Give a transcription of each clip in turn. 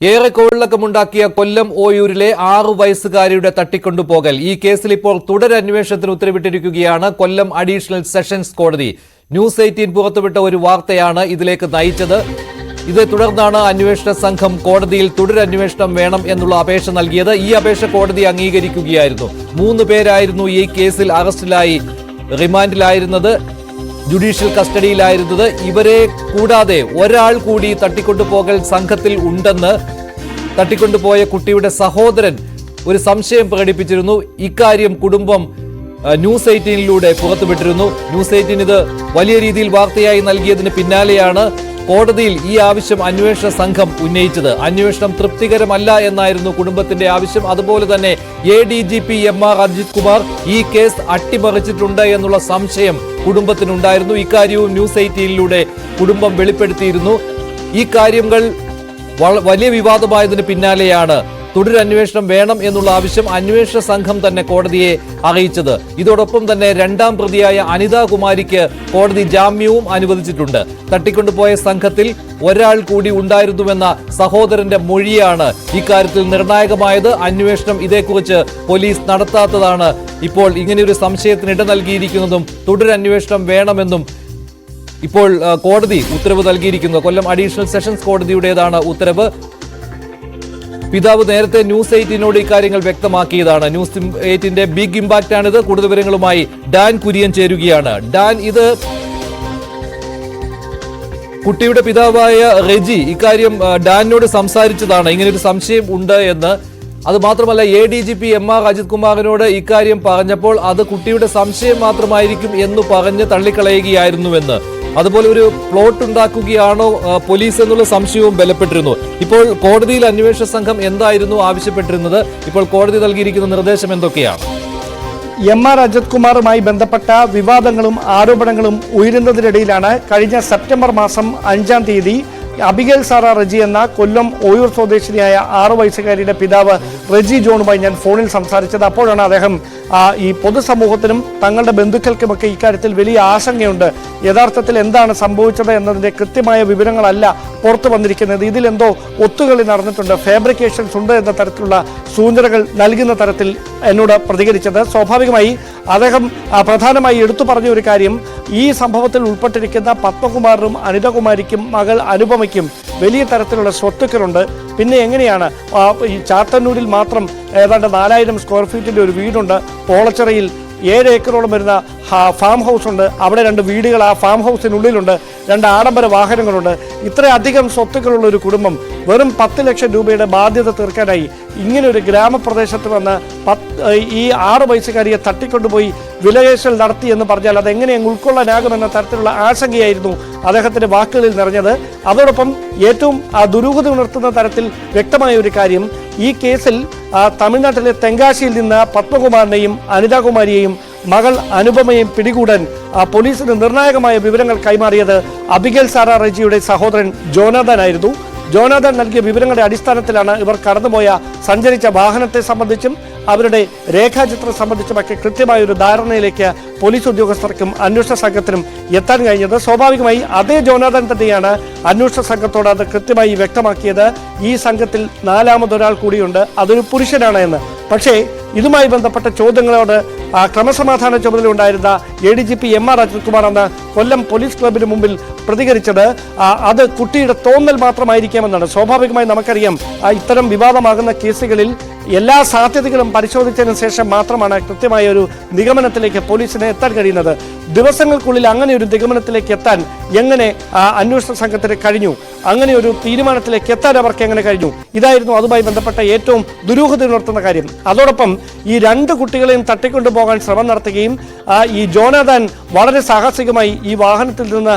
ഏറെ കോളിളക്കമുണ്ടാക്കിയ കൊല്ലം ഓയൂരിലെ 6 വയസ്സുകാരിയുടെ തട്ടിക്കൊണ്ടുപോകൽ. ഈ കേസിൽ ഇപ്പോൾ തുടരന്വേഷണത്തിന് ഉത്തരവിട്ടിരിക്കുകയാണ് കൊല്ലം അഡീഷണൽ സെഷൻസ് കോടതി. ന്യൂസ് 18 പുറത്തുവിട്ട ഒരു വാർത്തയാണ് ഇതിലേക്ക് നയിച്ചത്. ഇതേ തുടർന്നാണ് അന്വേഷണ സംഘം കോടതിയിൽ തുടരന്വേഷണം വേണം എന്നുള്ള അപേക്ഷ നൽകിയത്. ഈ അപേക്ഷ കോടതി അംഗീകരിക്കുകയായിരുന്നു. 3 പേരായിരുന്നു ഈ കേസിൽ അറസ്റ്റിലായി റിമാൻഡിലായിരുന്നത്, ജുഡീഷ്യൽ കസ്റ്റഡിയിലായിരുന്നത്. ഇവരെ കൂടാതെ ഒരാൾ കൂടി തട്ടിക്കൊണ്ടുപോകൽ സംഘത്തിൽ ഉണ്ടെന്ന് തട്ടിക്കൊണ്ടുപോയ കുട്ടിയുടെ സഹോദരൻ ഒരു സംശയം പ്രകടിപ്പിച്ചിരുന്നു. ഇക്കാര്യം കുടുംബം ന്യൂസ് 18 പുറത്തുവിട്ടിരുന്നു. ന്യൂസ് 18 ഇത് വലിയ രീതിയിൽ വാർത്തയായി നൽകിയതിന് പിന്നാലെയാണ് കോടതിയിൽ ഈ ആവശ്യം അന്വേഷണ സംഘം ഉന്നയിച്ചത്. അന്വേഷണം തൃപ്തികരമല്ല എന്നായിരുന്നു കുടുംബത്തിന്റെ ആവശ്യം. അതുപോലെ തന്നെ ADGP MR അജിത് കുമാർ ഈ കേസ് അട്ടിമറിച്ചിട്ടുണ്ട് എന്നുള്ള സംശയം കുടുംബത്തിനുണ്ടായിരുന്നു. ഇക്കാര്യവും ന്യൂസ് 18 കുടുംബം വെളിപ്പെടുത്തിയിരുന്നു. ഈ കാര്യങ്ങൾ വലിയ വിവാദമായതിന് പിന്നാലെയാണ് തുടരന്വേഷണം വേണം എന്നുള്ള ആവശ്യം അന്വേഷണ സംഘം തന്നെ കോടതിയെ അറിയിച്ചത്. ഇതോടൊപ്പം തന്നെ 2ാം പ്രതിയായ അനിത കുമാരിക്ക് കോടതി ജാമ്യവും അനുവദിച്ചിട്ടുണ്ട്. തട്ടിക്കൊണ്ടുപോയ സംഘത്തിൽ ഒരാൾ കൂടി ഉണ്ടായിരുന്നുവെന്ന സഹോദരന്റെ മൊഴിയാണ് ഇക്കാര്യത്തിൽ നിർണായകമായത്. അന്വേഷണം ഇതേക്കുറിച്ച് പോലീസ് നടത്താത്തതാണ് ഇപ്പോൾ ഇങ്ങനെയൊരു സംശയത്തിന് ഇട നൽകിയിരിക്കുന്നതും തുടരന്വേഷണം വേണമെന്നും ഇപ്പോൾ കോടതി ഉത്തരവ് നൽകിയിരിക്കുന്നത്. കൊല്ലം അഡീഷണൽ സെഷൻസ് കോടതിയുടേതാണ് ഉത്തരവ്. പിതാവ് നേരത്തെ ന്യൂസ് 18 ഇക്കാര്യങ്ങൾ വ്യക്തമാക്കിയതാണ്. ന്യൂസ് 18 ബിഗ് ഇമ്പാക്റ്റ് ആണിത്. കൂടുതൽ വിവരങ്ങളുമായി ഡാൻ കുര്യൻ ചേരുകയാണ്. ഡാൻ, ഇത് കുട്ടിയുടെ പിതാവായ റെജി ഇക്കാര്യം ഡാനിനോട് സംസാരിച്ചതാണ്, ഇങ്ങനെയൊരു സംശയം ഉണ്ട് എന്ന്. അത് മാത്രമല്ല ADGP MR അജിത് കുമാറിനോട് ഇക്കാര്യം പറഞ്ഞപ്പോൾ അത് കുട്ടിയുടെ സംശയം മാത്രമായിരിക്കും എന്ന് പറഞ്ഞ് തള്ളിക്കളയുകയായിരുന്നുവെന്ന്. അതുപോലെ ഒരു പ്ലോട്ട് ഉണ്ടാക്കുകയാണോ പോലീസ് എന്നുള്ള സംശയവും ബലപ്പെട്ടിരുന്നു. ഇപ്പോൾ കോടതിയിൽ അന്വേഷണ സംഘം എന്തായിരുന്നു ആവശ്യപ്പെട്ടിരുന്നത്? ഇപ്പോൾ കോടതി നൽകിയിരിക്കുന്ന നിർദ്ദേശം എന്തൊക്കെയാണ്? MR അജിത് കുമാറുമായി ബന്ധപ്പെട്ട വിവാദങ്ങളും ആരോപണങ്ങളും ഉയരുന്നതിനിടയിലാണ് കഴിഞ്ഞ സെപ്റ്റംബർ മാസം 5-ാം തീയതി അബിഗേൽ സാറ റെജി എന്ന കൊല്ലം ഓയൂർ സ്വദേശിനിയായ 6 വയസ്സുകാരിയുടെ പിതാവ് റെജി ജോണുമായി ഞാൻ ഫോണിൽ സംസാരിച്ചത്. അപ്പോഴാണ് അദ്ദേഹം ഈ പൊതുസമൂഹത്തിനും തങ്ങളുടെ ബന്ധുക്കൾക്കുമൊക്കെ ഇക്കാര്യത്തിൽ വലിയ ആശങ്കയുണ്ട്, യഥാർത്ഥത്തിൽ എന്താണ് സംഭവിച്ചത് എന്നതിൻ്റെ കൃത്യമായ വിവരങ്ങളല്ല പുറത്തു വന്നിരിക്കുന്നത്, ഇതിലെന്തോ ഒത്തുകളി നടന്നിട്ടുണ്ട്, ഫാബ്രിക്കേഷൻസ് ഉണ്ട് എന്ന തരത്തിലുള്ള സൂചനകൾ നൽകുന്ന തരത്തിൽ എന്നോട് പ്രതികരിച്ചത്. സ്വാഭാവികമായി അദ്ദേഹം പ്രധാനമായി എടുത്തു പറഞ്ഞ ഒരു കാര്യം, ഈ സംഭവത്തിൽ ഉൾപ്പെട്ടിരിക്കുന്ന പത്മകുമാറിനും അനിതകുമാരിക്കും മകൾ അനുപമയ്ക്കും വലിയ തരത്തിലുള്ള സ്വത്തുക്കളുണ്ട്. പിന്നെ എങ്ങനെയാണ് ഈ ചാത്തന്നൂരിൽ മാത്രം ഏതാണ്ട് 4000 സ്ക്വയർ ഫീറ്റിൻ്റെ ഒരു വീടുണ്ട്, പോളച്ചിറയിൽ 7 ഏക്കറോളം വരുന്ന ഫാം ഹൗസ് ഉണ്ട്, അവിടെ 2 വീടുകൾ ആ ഫാം ഹൗസിനുള്ളിലുണ്ട്, 2 ആഡംബര വാഹനങ്ങളുണ്ട്. ഇത്രയധികം സ്വത്തുക്കളുള്ള ഒരു കുടുംബം വെറും 10 ലക്ഷം രൂപയുടെ ബാധ്യത തീർക്കാനായി ഇങ്ങനെ ഒരു ഗ്രാമപ്രദേശത്ത് വന്ന് ഈ 6 വയസ്സുകാരിയെ തട്ടിക്കൊണ്ടുപോയി വിലപേശൽ നടത്തി എന്ന് പറഞ്ഞാൽ അതെങ്ങനെ ഉൾക്കൊള്ളാനാകുമെന്ന തരത്തിലുള്ള ആശങ്കയായിരുന്നു അദ്ദേഹത്തിന്റെ വാക്കുകളിൽ നിറഞ്ഞത്. അതോടൊപ്പം ഏറ്റവും ദുരൂഹത ഉണർത്തുന്ന തരത്തിൽ വ്യക്തമായ ഒരു കാര്യം, ഈ കേസിൽ തമിഴ്നാട്ടിലെ തെങ്കാശിയിൽ നിന്ന് പത്മകുമാറിനെയും അനിതാകുമാരിയെയും മകൾ അനുപമയും പിടികൂടാൻ പോലീസിന് നിർണായകമായ വിവരങ്ങൾ കൈമാറിയത് അബിഗേൽ സാറ റെജിയുടെ സഹോദരൻ ജോനാഥൻ ആയിരുന്നു. ജോനാഥൻ നൽകിയ വിവരങ്ങളുടെ അടിസ്ഥാനത്തിലാണ് ഇവർ കടന്നുപോയ സഞ്ചരിച്ച വാഹനത്തെ സംബന്ധിച്ചും അവരുടെ രേഖാചിത്രം സംബന്ധിച്ചുമൊക്കെ കൃത്യമായ ഒരു ധാരണയിലേക്ക് പോലീസ് ഉദ്യോഗസ്ഥർക്കും അന്വേഷണ സംഘത്തിനും എത്താൻ കഴിഞ്ഞത്. സ്വാഭാവികമായി അതേ ജോനാഥൻ തന്നെയാണ് അന്വേഷണ സംഘത്തോട് അത് കൃത്യമായി വ്യക്തമാക്കിയത്. ഈ സംഘത്തിൽ 4ാമതൊരാൾ കൂടിയുണ്ട്, അതൊരു പുരുഷനാണ് എന്ന്. പക്ഷേ ഇതുമായി ബന്ധപ്പെട്ട ചോദ്യങ്ങളോട് ക്രമസമാധാന ചുമതല ഉണ്ടായിരുന്ന ADGP MR അജിത് കുമാർ എന്ന കൊല്ലം പോലീസ് ക്ലബിന് മുമ്പിൽ പ്രതികരിച്ചത് അത് കുട്ടിയുടെ തോന്നൽ മാത്രമായിരിക്കാമെന്നാണ്. സ്വാഭാവികമായി നമുക്കറിയാം ഇത്തരം വിവാദമാകുന്ന കേസുകളിൽ എല്ലാ സാധ്യതകളും പരിശോധിച്ചതിന് ശേഷം മാത്രമാണ് കൃത്യമായ ഒരു നിഗമനത്തിലേക്ക് പോലീസിന് എത്താൻ കഴിയുന്നത്. ദിവസങ്ങൾക്കുള്ളിൽ അങ്ങനെ ഒരു നിഗമനത്തിലേക്ക് എത്താൻ എങ്ങനെ അന്വേഷണ സംഘത്തിന് കഴിഞ്ഞു, അങ്ങനെ ഒരു തീരുമാനത്തിലേക്ക് എത്താൻ അവർക്ക് എങ്ങനെ കഴിഞ്ഞു, ഇതായിരുന്നു അതുമായി ബന്ധപ്പെട്ട ഏറ്റവും ദുരൂഹത ഉണർത്തുന്ന കാര്യം. അതോടൊപ്പം ഈ 2 കുട്ടികളെയും തട്ടിക്കൊണ്ടുപോകാൻ ശ്രമം നടത്തുകയും ഈ ജോനാഥൻ വളരെ സാഹസികമായി ഈ വാഹനത്തിൽ നിന്ന്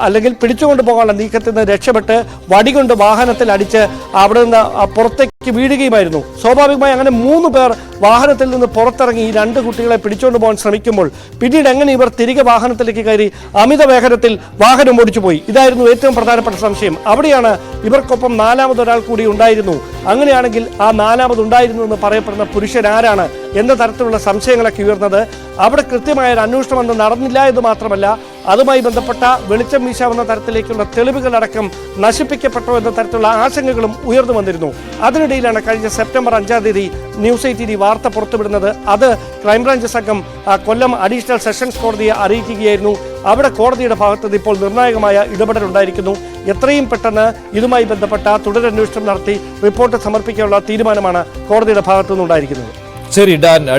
അല്ലെങ്കിൽ പിടിച്ചുകൊണ്ടുപോകാനുള്ള നീക്കത്തിൽ നിന്ന് രക്ഷപ്പെട്ട് വടികൊണ്ട് വാഹനത്തിൽ അടിച്ച് അവിടെ നിന്ന് പുറത്തേക്ക് വീഴുകയുമായിരുന്നു. സ്വാഭാവികമായി അങ്ങനെ 3 പേർ വാഹനത്തിൽ നിന്ന് പുറത്തിറങ്ങി ഈ 2 കുട്ടികളെ പിടിച്ചുകൊണ്ട് പോകാൻ ശ്രമിക്കുമ്പോൾ പിന്നീട് എങ്ങനെ ഇവർ തിരികെ വാഹനത്തിലേക്ക് കയറി അമിത വേഗത്തിൽ വാഹനം ഓടിച്ചു പോയി, ഇതായിരുന്നു ഏറ്റവും പ്രധാനപ്പെട്ട സംശയം. അവിടെയാണ് ഇവർക്കൊപ്പം 4ാമതൊരാൾ കൂടി ഉണ്ടായിരുന്നു. അങ്ങനെയാണെങ്കിൽ ആ 4ാമതുണ്ടായിരുന്നു എന്ന് പറയപ്പെടുന്ന പുരുഷൻ ആരാണ് എന്ന തരത്തിലുള്ള സംശയങ്ങളൊക്കെ ഉയർന്നത്. അവിടെ കൃത്യമായ ഒരു അന്വേഷണം ഒന്നും നടന്നില്ല എന്ന് മാത്രമല്ല അതുമായി ബന്ധപ്പെട്ട വെളിച്ചം വീശാവുന്ന തരത്തിലേക്കുള്ള തെളിവുകളടക്കം നശിപ്പിക്കപ്പെട്ടോ എന്ന തരത്തിലുള്ള ആശങ്കകളും ഉയർന്നു വന്നിരുന്നു. അതിനിടയിലാണ് കഴിഞ്ഞ സെപ്റ്റംബർ 5-ാം തീയതി ന്യൂസ് 18 വാർത്ത പുറത്തുവിടുന്നത്. അത് ക്രൈംബ്രാഞ്ച് സംഘം കൊല്ലം അഡീഷണൽ സെഷൻസ് കോടതിയെ അറിയിക്കുകയായിരുന്നു. അവിടെ കോടതിയുടെ ഭാഗത്ത് ഇപ്പോൾ നിർണായകമായ ഇടപെടലുണ്ടായിരിക്കുന്നു. എത്രയും പെട്ടെന്ന് ഇതുമായി ബന്ധപ്പെട്ട തുടരന്വേഷണം നടത്തി റിപ്പോർട്ട് സമർപ്പിക്കാനുള്ള തീരുമാനമാണ് കോടതിയുടെ ഭാഗത്തു നിന്നുണ്ടായിരിക്കുന്നത്. ശരി,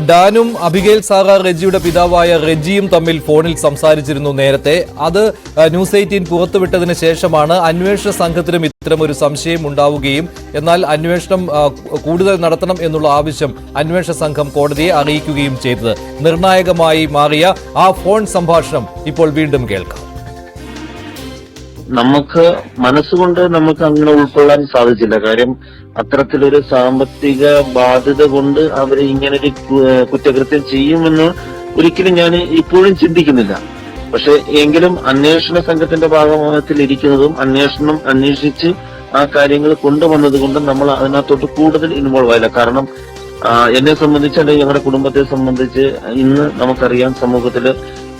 ഡാനും അബിഗേൽ സാറ റെജിയുടെ പിതാവായ റെജിയും തമ്മിൽ ഫോണിൽ സംസാരിച്ചിരുന്നു നേരത്തെ. അത് ന്യൂസ് 18 പുറത്തുവിട്ടതിന് ശേഷമാണ് അന്വേഷണ സംഘത്തിനും ഇത്തരം ഒരു സംശയം ഉണ്ടാവുകയും എന്നാൽ അന്വേഷണം കൂടുതൽ നടത്തണം എന്നുള്ള ആവശ്യം അന്വേഷണ സംഘം കോടതിയെ അറിയിക്കുകയും ചെയ്തത്. നിർണായകമായി മാറിയ ആ ഫോൺ സംഭാഷണം ഇപ്പോൾ വീണ്ടും കേൾക്കാം. നമുക്ക് മനസ്സുകൊണ്ട് നമുക്ക് അങ്ങനെ ഉൾക്കൊള്ളാൻ സാധിച്ചില്ല. കാര്യം അത്തരത്തിലൊരു സാമ്പത്തിക ബാധ്യത കൊണ്ട് അവർ ഇങ്ങനൊരു കുറ്റകൃത്യം ചെയ്യുമെന്ന് ഒരിക്കലും ഞാൻ ഇപ്പോഴും ചിന്തിക്കുന്നില്ല. പക്ഷെ എങ്കിലും അന്വേഷണ സംഘത്തിന്റെ ഭാഗത്തിൽ ഇരിക്കുന്നതും അന്വേഷിച്ച് ആ കാര്യങ്ങൾ കൊണ്ടുവന്നത് കൊണ്ട് നമ്മൾ അതിനകത്തോട്ട് കൂടുതൽ ഇൻവോൾവ് ആയില്ല. കാരണം എന്നെ സംബന്ധിച്ച് അല്ലെങ്കിൽ ഞങ്ങളുടെ കുടുംബത്തെ സംബന്ധിച്ച് ഇന്ന് നമുക്കറിയാം സമൂഹത്തില്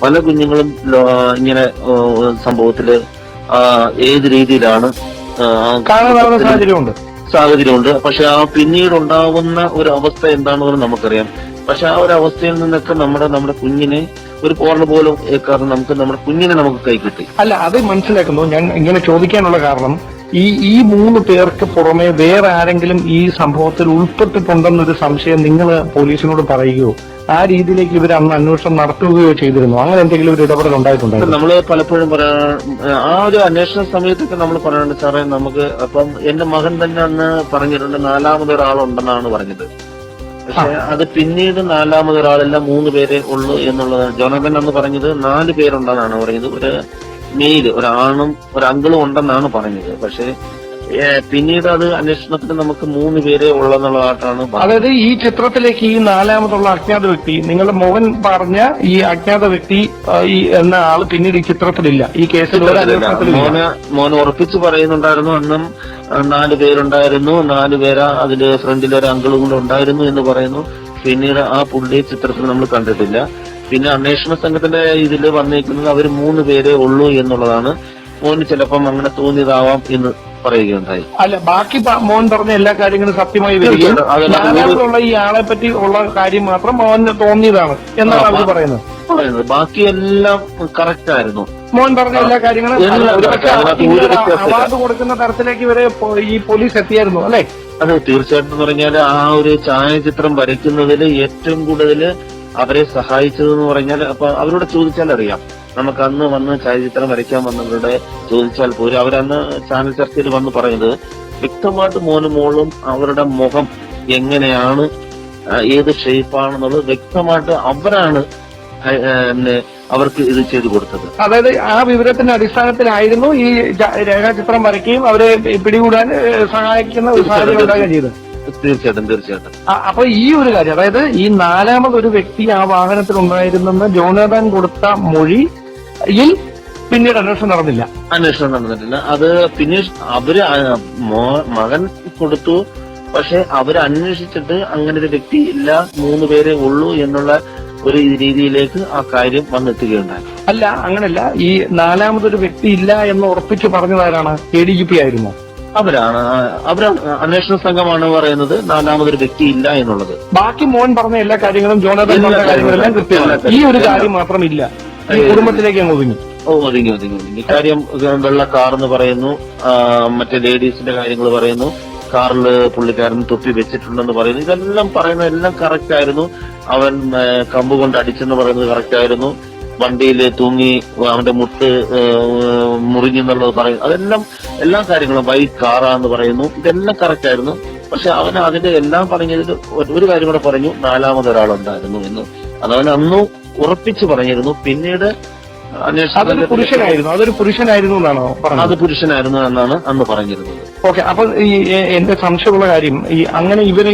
പല കുഞ്ഞുങ്ങളും ഇങ്ങനെ സംഭവത്തില് ഏത് രീതിയിലാണ് സാഹചര്യമുണ്ട്. പക്ഷെ ആ പിന്നീട് ഉണ്ടാവുന്ന ഒരു അവസ്ഥ എന്താണെന്ന് നമുക്കറിയാം. പക്ഷെ ആ ഒരു അവസ്ഥയിൽ നിന്നൊക്കെ നമ്മുടെ കുഞ്ഞിനെ ഒരു പോർണ പോലും കാരണം നമ്മുടെ കുഞ്ഞിനെ നമുക്ക് കൈ കിട്ടി. അല്ല, അത് മനസ്സിലാക്കുന്നു. ഞാൻ ഇങ്ങനെ ചോദിക്കാനുള്ള കാരണം ഈ 3 പേർക്ക് പുറമെ വേറെ ആരെങ്കിലും ഈ സംഭവത്തിൽ ഉൾപ്പെട്ടിട്ടുണ്ടെന്നൊരു സംശയം നിങ്ങൾ പോലീസിനോട് പറയുകയോ ആ രീതിയിലേക്ക് ഇവർ അന്ന് അന്വേഷണം നടത്തുകയോ ചെയ്തിരുന്നു? അങ്ങനെ എന്തെങ്കിലും ഒരു ഇടപെടൽ ഉണ്ടായിട്ടുണ്ടോ? നമ്മൾ പലപ്പോഴും ആ ഒരു അന്വേഷണ സമയത്തൊക്കെ നമ്മൾ പറയാറുണ്ട്, സാറേ നമുക്ക് അപ്പം എന്റെ മകൻ തന്നെ അന്ന് പറഞ്ഞിട്ടുണ്ട് 4ാമതൊരാളുണ്ടെന്നാണ് പറഞ്ഞത്. പക്ഷെ അത് പിന്നീട് 4ാമതൊരാളല്ല 3 പേരെ ഉള്ളൂ എന്നുള്ളതാണ്. ജോനതൻ അന്ന് പറഞ്ഞത് 4 പേരുണ്ടെന്നാണ് പറഞ്ഞത്. ഒരു മെയില് ഒരാണും ഒരു അങ്കിളും ഉണ്ടെന്നാണ് പറഞ്ഞത്. പക്ഷെ പിന്നീട് അത് അന്വേഷണത്തിന് നമുക്ക് 3 പേരെ ഉള്ളെന്നുള്ളതായിട്ടാണ്. അതായത് ഈ ചിത്രത്തിലേക്ക് ഈ 4ാമതുള്ള അജ്ഞാത വ്യക്തി, നിങ്ങളുടെ മോഹൻ പറഞ്ഞ ഈ അജ്ഞാത വ്യക്തി എന്ന ആള് പിന്നീട് ഈ ചിത്രത്തിലില്ല, ഈ കേസിൽ. മോന് ഉറപ്പിച്ച് പറയുന്നുണ്ടായിരുന്നു അന്നും 4 പേരുണ്ടായിരുന്നു, 4 പേരാ അതില് ഫ്രണ്ടിൽ ഒരു അങ്കിളും കൂടെ ഉണ്ടായിരുന്നു എന്ന് പറയുന്നു. പിന്നീട് ആ പുള്ളി ചിത്രത്തിൽ നമ്മൾ കണ്ടിട്ടില്ല. പിന്നെ അന്വേഷണ സംഘത്തിന്റെ ഇതിൽ വന്നേക്കുന്നത് അവർ 3 പേരെ ഉള്ളൂ എന്നുള്ളതാണ്. മോന് ചിലപ്പം അങ്ങനെ തോന്നിയതാവാം എന്ന് പറയുകയുണ്ടായി. അല്ല, ബാക്കി മോൻ പറഞ്ഞ എല്ലാ കാര്യങ്ങളും സത്യമായി വരികയും നാലാമതുള്ള ഈ ആളെ പറ്റി ഉള്ള കാര്യം മാത്രം മോന് തോന്നിയതാണ് എന്നാണ് അവർ പറയുന്നത്. ബാക്കിയെല്ലാം കറക്റ്റ് ആയിരുന്നു. മോൻ പറഞ്ഞ എല്ലാ കാര്യങ്ങളും അവാർഡ് കൊടുക്കുന്ന തരത്തിലേക്ക് ഇവരെ ഈ പോലീസ് എത്തിയായിരുന്നു അല്ലെ? അതെ, തീർച്ചയായിട്ടും പറഞ്ഞാൽ ആ ഒരു ഛായാചിത്രം വരയ്ക്കുന്നതിൽ ഏറ്റവും കൂടുതൽ അവരെ സഹായിച്ചതെന്ന് പറഞ്ഞാൽ അപ്പൊ അവരോട് ചോദിച്ചാൽ അറിയാം. നമുക്ക് അന്ന് വന്ന് ഛായാചിത്രം വരയ്ക്കാൻ വന്നവരുടെ ചോദിച്ചാൽ പോലും അവരന്ന് ചാനൽ ചർച്ചയിൽ വന്ന് പറയുന്നത് വ്യക്തമായിട്ട് മോനും മോളും അവരുടെ മുഖം എങ്ങനെയാണ്, ഏത് ഷേപ്പാണെന്നുള്ളത് വ്യക്തമായിട്ട് അവരാണ് അവർക്ക് ഇത് ചെയ്തു കൊടുത്തത്. അതായത് ആ വിവരത്തിന്റെ അടിസ്ഥാനത്തിലായിരുന്നു ഈ രേഖാചിത്രം വരയ്ക്കുകയും അവരെ പിടികൂടാൻ സഹായിക്കുന്ന ഒരു സാഹചര്യം ഉണ്ടാകുകയും ചെയ്തത്. തീർച്ചയായിട്ടും. അപ്പൊ ഈ ഒരു കാര്യം, അതായത് ഈ 4ാമതൊരു വ്യക്തി ആ വാഹനത്തിൽ ഉണ്ടായിരുന്നെന്ന് ജോനാഥൻ കൊടുത്ത മൊഴിയിൽ പിന്നീട് അന്വേഷണം നടന്നില്ല. അത് പിന്നെ അവര് മകൻ കൊടുത്തു. പക്ഷെ അവര് അന്വേഷിച്ചിട്ട് അങ്ങനെ ഒരു വ്യക്തി ഇല്ല, 3 പേരെ ഉള്ളൂ എന്നുള്ള ഒരു രീതിയിലേക്ക് ആ കാര്യം വന്നെത്തുകയുണ്ടായി. അല്ല, അങ്ങനല്ല. ഈ 4ാമതൊരു വ്യക്തി ഇല്ല എന്ന് ഉറപ്പിച്ചു പറഞ്ഞതാരാണ്? ADGP ആയിരുന്നു. അവരാണ് അന്വേഷണ സംഘമാണ് പറയുന്നത് 4ാമതൊരു വ്യക്തി ഇല്ല എന്നുള്ളത്. ബാക്കി മോൻ പറഞ്ഞ എല്ലാ കാര്യങ്ങളും ജോനാഥൻ പറഞ്ഞ കാര്യങ്ങളെല്ലാം കൃത്യമാണ്. ഈ ഒരു കാര്യം മാത്രമില്ല, ഈ കുടുംബത്തിലേക്ക് അങ്ങ് ഒതുങ്ങി. ഒതുങ്ങി. കാര്യം വെള്ള കാറെന്ന് പറയുന്നു, മറ്റേ ലേഡീസിന്റെ കാര്യങ്ങൾ പറയുന്നു, കാറിൽ പുള്ളിക്കാരൻ തൊപ്പി വെച്ചിട്ടുണ്ടെന്ന് പറയുന്നു. ഇതെല്ലാം പറയുന്നത് എല്ലാം കറക്റ്റ് ആയിരുന്നു. അവൻ കമ്പ് കൊണ്ട് അടിച്ചെന്ന് പറയുന്നത് കറക്റ്റ് ആയിരുന്നു. വണ്ടിയിൽ തൂങ്ങി അവന്റെ മുട്ട് മുറിഞ്ഞെന്നുള്ളത് പറയുന്നു. അതെല്ലാം എല്ലാ കാര്യങ്ങളും വൈറ്റ് കാറാന്ന് പറയുന്നു. ഇതെല്ലാം കറക്റ്റ് ആയിരുന്നു. പക്ഷെ അവന് അതിന്റെ എല്ലാം പറഞ്ഞതിൽ ഒരു കാര്യം കൂടെ പറഞ്ഞു, 4ാമതൊരാളുണ്ടായിരുന്നു എന്ന്. അതവൻ അന്ന് ഉറപ്പിച്ച് പറഞ്ഞിരുന്നു. പിന്നീട് അതൊരു പുരുഷനായിരുന്നു എന്നാണോ പറഞ്ഞത്? അത് പുരുഷനായിരുന്നു എന്നാണ് അന്ന് പറഞ്ഞിരുന്നത്. ഓക്കെ. അപ്പൊ എന്റെ സംശയമുള്ള കാര്യം, അങ്ങനെ ഇവരെ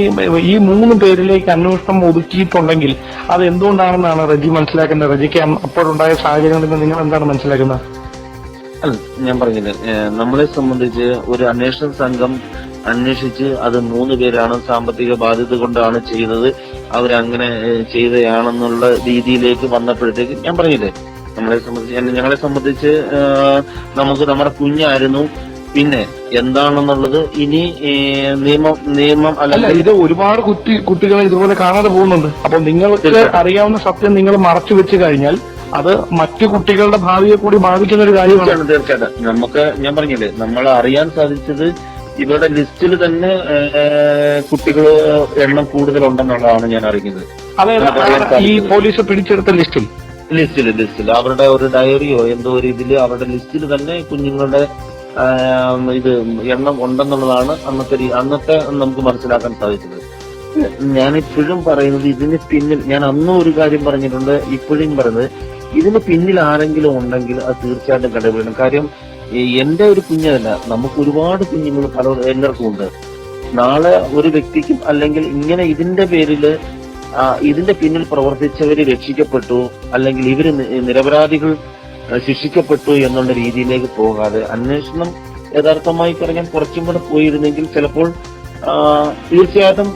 ഈ 3 പേരിലേക്ക് അന്വേഷണം ഒതുക്കിയിട്ടുണ്ടെങ്കിൽ അത് എന്തുകൊണ്ടാണെന്നാണ് റെജി മനസ്സിലാക്കുന്നത്? റെജിക്ക് അപ്പോഴുണ്ടായ സാഹചര്യങ്ങളിൽ നിന്ന് നിങ്ങൾ എന്താണ് മനസ്സിലാക്കുന്നത്? അല്ല, ഞാൻ പറഞ്ഞില്ലേ, നമ്മളെ സംബന്ധിച്ച് ഒരു അന്വേഷണ സംഘം അന്വേഷിച്ച് അത് 3 പേരാണ്, സാമ്പത്തിക ബാധ്യത കൊണ്ടാണ് ചെയ്തത്, അവരങ്ങനെ ചെയ്തതാണെന്നുള്ള രീതിയിലേക്ക് വന്നപ്പോഴത്തേക്ക് ഞാൻ പറഞ്ഞില്ലേ, ഞങ്ങളെ സംബന്ധിച്ച് നമുക്ക് നമ്മുടെ കുഞ്ഞായിരുന്നു. പിന്നെ എന്താണെന്നുള്ളത് ഇനി നിയമം അല്ല, ഇത് ഒരുപാട് കുട്ടികളെ ഇതുപോലെ കാണാതെ പോകുന്നുണ്ട്. അപ്പൊ നിങ്ങൾക്ക് അറിയാവുന്ന സത്യം നിങ്ങൾ മറച്ചു വെച്ച് കഴിഞ്ഞാൽ അത് മറ്റു കുട്ടികളുടെ ഭാവിയെ കൂടി ബാധിക്കുന്ന ഒരു കാര്യമാണ്. തീർച്ചയായിട്ടും ഞാൻ പറഞ്ഞില്ലേ, നമ്മൾ അറിയാൻ സാധിച്ചത് ഇവരുടെ ലിസ്റ്റിൽ തന്നെ കുട്ടികൾ എണ്ണം കൂടുതലുണ്ടെന്നുള്ളതാണ് ഞാൻ അറിയുന്നത്. അതായത് ഈ പോലീസ് പിടിച്ചെടുത്ത ലിസ്റ്റിൽ അവരുടെ ഒരു ഡയറിയോ എന്തോ ഒരു ഇതില് അവരുടെ ലിസ്റ്റിൽ തന്നെ കുഞ്ഞുങ്ങളുടെ ഇത് എണ്ണം ഉണ്ടെന്നുള്ളതാണ് അന്നത്തെ നമുക്ക് മനസ്സിലാക്കാൻ സാധിച്ചത്. ഞാനിപ്പോഴും പറയുന്നത് ഇതിന് പിന്നിൽ, ഞാൻ അന്നും ഒരു കാര്യം പറഞ്ഞിട്ടുണ്ട്, ഇപ്പോഴും പറയുന്നത് ഇതിന് പിന്നിൽ ആരെങ്കിലും ഉണ്ടെങ്കിൽ അത് തീർച്ചയായിട്ടും കണ്ടുപിടിക്കണം. കാര്യം എന്റെ ഒരു കുഞ്ഞല്ല, നമുക്ക് ഒരുപാട് കുഞ്ഞുങ്ങൾ എല്ലാവർക്കും ഉണ്ട്. നാളെ ഒരു വ്യക്തിക്കും അല്ലെങ്കിൽ ഇങ്ങനെ ഇതിന്റെ പേരില് ഇതിന്റെ പിന്നിൽ പ്രവർത്തിച്ചവര് രക്ഷിക്കപ്പെട്ടു അല്ലെങ്കിൽ ഇവര് നിരപരാധികൾ ശിക്ഷിക്കപ്പെട്ടു എന്നുള്ള രീതിയിലേക്ക് പോകാതെ അന്വേഷണം യഥാർത്ഥമായി പറഞ്ഞാൽ കുറച്ചും കൂടെ പോയിരുന്നെങ്കിൽ ചിലപ്പോൾ തീർച്ചയായിട്ടും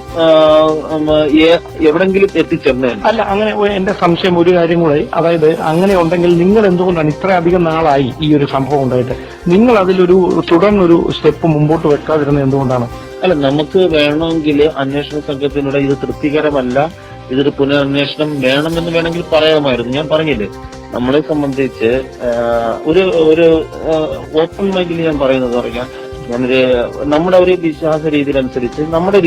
എവിടെങ്കിലും എത്തിച്ചേർന്നേ. അല്ല, അങ്ങനെ എന്റെ സംശയം ഒരു കാര്യം കൂടെ, അതായത് അങ്ങനെ ഉണ്ടെങ്കിൽ നിങ്ങൾ എന്തുകൊണ്ടാണ് ഇത്രയധികം നാളായി ഈ ഒരു സംഭവം ഉണ്ടായിട്ട് നിങ്ങൾ അതിലൊരു തുടർന്നൊരു സ്റ്റെപ്പ് മുമ്പോട്ട് വെക്കാതിരുന്നത് എന്തുകൊണ്ടാണ്? അല്ല, നമുക്ക് വേണമെങ്കിൽ അന്വേഷണ സംഘത്തിനോട് ഇത് തൃപ്തികരമല്ല, ഇതൊരു പുനരന്വേഷണം വേണമെന്ന് വേണമെങ്കിൽ പറയാമായിരുന്നു. ഞാൻ പറഞ്ഞില്ലേ, നമ്മളെ സംബന്ധിച്ച് ഒരു ഓപ്പൺ മൈൻഡിൽ ഞാൻ പറയുന്നത് പറയാം, നമ്മുടെ ഒരു വിശ്വാസ രീതി അനുസരിച്ച് നമ്മുടെ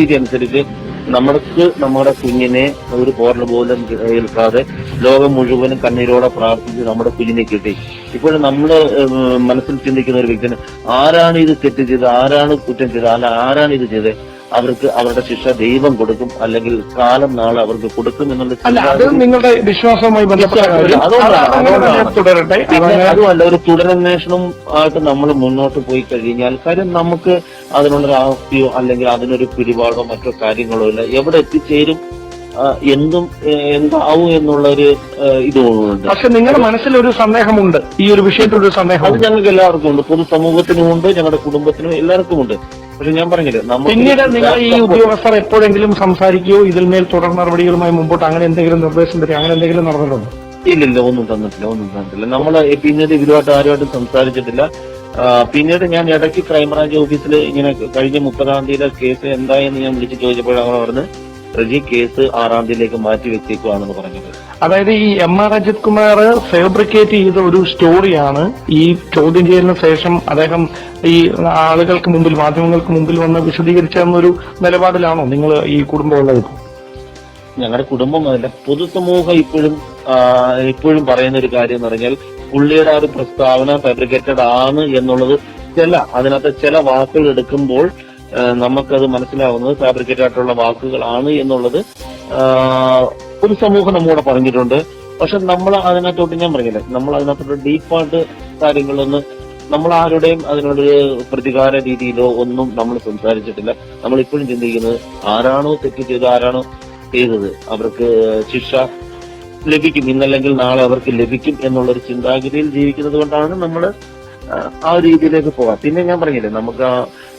കുഞ്ഞിനെ ഒരു പോറൽ പോലും ഏൽക്കാതെ ലോകം മുഴുവനും കണ്ണീരോടെ പ്രാർത്ഥിച്ച് നമ്മുടെ കുഞ്ഞിനെ കിട്ടി. ഇപ്പോഴും നമ്മള് മനസ്സിൽ ചിന്തിക്കുന്ന ഒരു വ്യക്തിന് ആരാണ് ഇത് തെറ്റ് ചെയ്തത്, ആരാണ് കുറ്റം ചെയ്തത്, അല്ല ആരാണ് ഇത് ചെയ്തത്, അവർക്ക് അവരുടെ ശിക്ഷ ദൈവം കൊടുക്കും അല്ലെങ്കിൽ കാലം നാളെ അവർക്ക് കൊടുക്കും എന്നുള്ള നിങ്ങളുടെ വിശ്വാസവുമായി തുടരട്ടെ. അതുമല്ല, ഒരു തുടരന്വേഷണം ആയിട്ട് നമ്മൾ മുന്നോട്ട് പോയി കഴിഞ്ഞാൽ കാര്യം നമുക്ക് അതിനുള്ളൊരു ആസ്തിയോ അല്ലെങ്കിൽ അതിനൊരു പിടിപാടോ മറ്റോ കാര്യങ്ങളോ ഇല്ല. എവിടെ എത്തിച്ചേരും എന്താവും എന്നുള്ളൊരു ഇത് തോന്നുന്നുണ്ട്. പക്ഷെ നിങ്ങളുടെ മനസ്സിലൊരു സന്ദേഹമുണ്ട്, ഈ ഒരു വിഷയത്തിലൊരു സന്ദേഹം. അത് ഞങ്ങൾക്ക് എല്ലാവർക്കും ഉണ്ട്, പൊതുസമൂഹത്തിനുമുണ്ട്, ഞങ്ങളുടെ കുടുംബത്തിനും എല്ലാവർക്കും ഉണ്ട്. പക്ഷെ ഞാൻ പറഞ്ഞില്ലേ, പിന്നീട് നിങ്ങൾ ഈ ഉദ്യോഗസ്ഥർ എപ്പോഴെങ്കിലും സംസാരിക്കുകയോ ഇതിന്മേൽ തുടർ നടപടികളുമായി മുമ്പോട്ട് അങ്ങനെ എന്തെങ്കിലും നിർദ്ദേശം തരിക, അങ്ങനെ എന്തെങ്കിലും നടന്നിട്ടുണ്ടോ? ഇല്ലില്ല, ഒന്നും തന്നിട്ടില്ല. നമ്മള് പിന്നീട് ഇതുമായിട്ട് ആരുമായിട്ടും സംസാരിച്ചിട്ടില്ല. പിന്നീട് ഞാൻ ഇടയ്ക്ക് ക്രൈംബ്രാഞ്ച് ഓഫീസിൽ ഇങ്ങനെ കഴിഞ്ഞ 30-ാം തീയതി കേസ് എന്തായെന്ന് ഞാൻ വിളിച്ച് ചോദിച്ചപ്പോഴാണ് പറഞ്ഞ് റജി കേസ് 6-ാം തീയതിയിലേക്ക് മാറ്റി വെച്ചേക്കുവാണെന്ന് പറഞ്ഞത്. അതായത് ഈ എം.ആർ. അജിത് കുമാർ ഫാബ്രിക്കേറ്റ് ചെയ്ത ഒരു സ്റ്റോറിയാണ് ഈ ചോദ്യം ചെയ്യലിന് ശേഷം അദ്ദേഹം ഈ ആളുകൾക്ക് മുമ്പിൽ, മാധ്യമങ്ങൾക്ക് മുമ്പിൽ വന്ന് വിശദീകരിച്ചെന്നൊരു നിലപാടിലാണോ നിങ്ങൾ ഈ കുടുംബമുള്ളത്? ഞങ്ങളുടെ കുടുംബം അതല്ല, പൊതുസമൂഹം ഇപ്പോഴും പറയുന്ന ഒരു കാര്യം എന്ന് പറഞ്ഞാൽ പുള്ളിയുടെ ആ ഒരു പ്രസ്താവന ഫാബ്രിക്കേറ്റഡ് ആണ് എന്നുള്ളത്. അതിനകത്ത് ചില വാക്കുകൾ എടുക്കുമ്പോൾ നമുക്കത് മനസ്സിലാവുന്നത് ഫാബ്രിക്കേറ്റഡ് ആയിട്ടുള്ള വാക്കുകളാണ് എന്നുള്ളത് പൊതുസമൂഹം നമ്മോട് പറഞ്ഞിട്ടുണ്ട്. പക്ഷെ നമ്മൾ അതിനകത്തോട്ട്, ഞാൻ പറഞ്ഞില്ലേ, നമ്മൾ അതിനകത്തോട്ട് ഡീപ്പായിട്ട് കാര്യങ്ങളൊന്നും നമ്മൾ ആരുടെയും അതിനോടൊരു പ്രതികാര രീതിയിലോ ഒന്നും നമ്മൾ സംസാരിച്ചിട്ടില്ല. നമ്മൾ ഇപ്പോഴും ചിന്തിക്കുന്നത് ആരാണോ തെറ്റ് ചെയ്തത്, ആരാണോ ചെയ്തത് അവർക്ക് ശിക്ഷ ലഭിക്കും, ഇന്നല്ലെങ്കിൽ നാളെ അവർക്ക് ലഭിക്കും എന്നുള്ളൊരു ചിന്താഗതിയിൽ ജീവിക്കുന്നത് കൊണ്ടാണ് നമ്മൾ ആ രീതിയിലേക്ക് പോകാം. പിന്നെ ഞാൻ പറഞ്ഞില്ലേ, നമുക്ക് ആ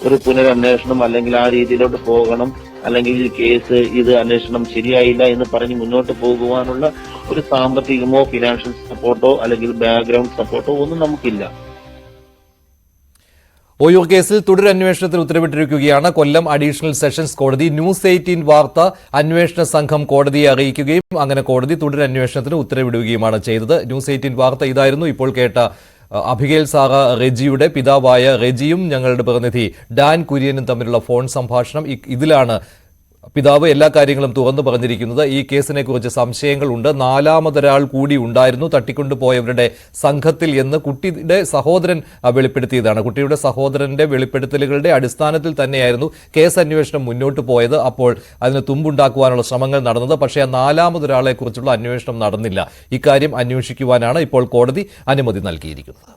ഒരു പുനരന്വേഷണം അല്ലെങ്കിൽ ആ രീതിയിലോട്ട് പോകണം, അല്ലെങ്കിൽ ഈ കേസ് ഇത് അന്വേഷണം ശരിയായില്ല എന്ന് പറഞ്ഞ് മുന്നോട്ട് പോകുവാനുള്ള ഒരു സാമ്പത്തികമോ ഫിനാൻഷ്യൽ സപ്പോർട്ടോ അല്ലെങ്കിൽ ബാക്ക്ഗ്രൗണ്ട് സപ്പോർട്ടോ ഒന്നും നമുക്കില്ല. ഓയൂർ കേസിൽ തുടരന്വേഷണത്തിന് ഉത്തരവിട്ടിരിക്കുകയാണ് കൊല്ലം അഡീഷണൽ സെഷൻസ് കോടതി. ന്യൂസ് 18 വാർത്ത അന്വേഷണ സംഘം കോടതിയെ അറിയിക്കുകയും അങ്ങനെ കോടതി തുടരന്വേഷണത്തിന് ഉത്തരവിടുകയുമാണ് ചെയ്തത്. ന്യൂസ് 18 വാർത്ത ഇതായിരുന്നു. ഇപ്പോൾ കേട്ട അഭിഗേൽ സാറ റെജിയുടെ പിതാവായ റെജിയും ഞങ്ങളുടെ പ്രതിനിധി ഡാൻ കുര്യനും തമ്മിലുള്ള ഫോൺ സംഭാഷണം. ഇതിലാണ് പിതാവ് എല്ലാ കാര്യങ്ങളും തുറന്നു പറഞ്ഞിരിക്കുന്നത്. ഈ കേസിനെ കുറിച്ച് സംശയങ്ങളുണ്ട്, 4-മതൊരാൾ കൂടി ഉണ്ടായിരുന്നു തട്ടിക്കൊണ്ടുപോയവരുടെ സംഘത്തിൽ എന്ന് കുട്ടിയുടെ സഹോദരൻ വെളിപ്പെടുത്തിയതാണ്. കുട്ടിയുടെ സഹോദരന്റെ വെളിപ്പെടുത്തലുകളുടെ അടിസ്ഥാനത്തിൽ തന്നെയായിരുന്നു കേസ് അന്വേഷണം മുന്നോട്ട് പോയത്. അപ്പോൾ അതിന് തുമ്പുണ്ടാക്കുവാനുള്ള ശ്രമങ്ങൾ നടന്നത്. പക്ഷേ ആ 4-മതൊരാളെ കുറിച്ചുള്ള അന്വേഷണം നടന്നില്ല. ഇക്കാര്യം അന്വേഷിക്കുവാനാണ് ഇപ്പോൾ കോടതി അനുമതി നൽകിയിരിക്കുന്നത്.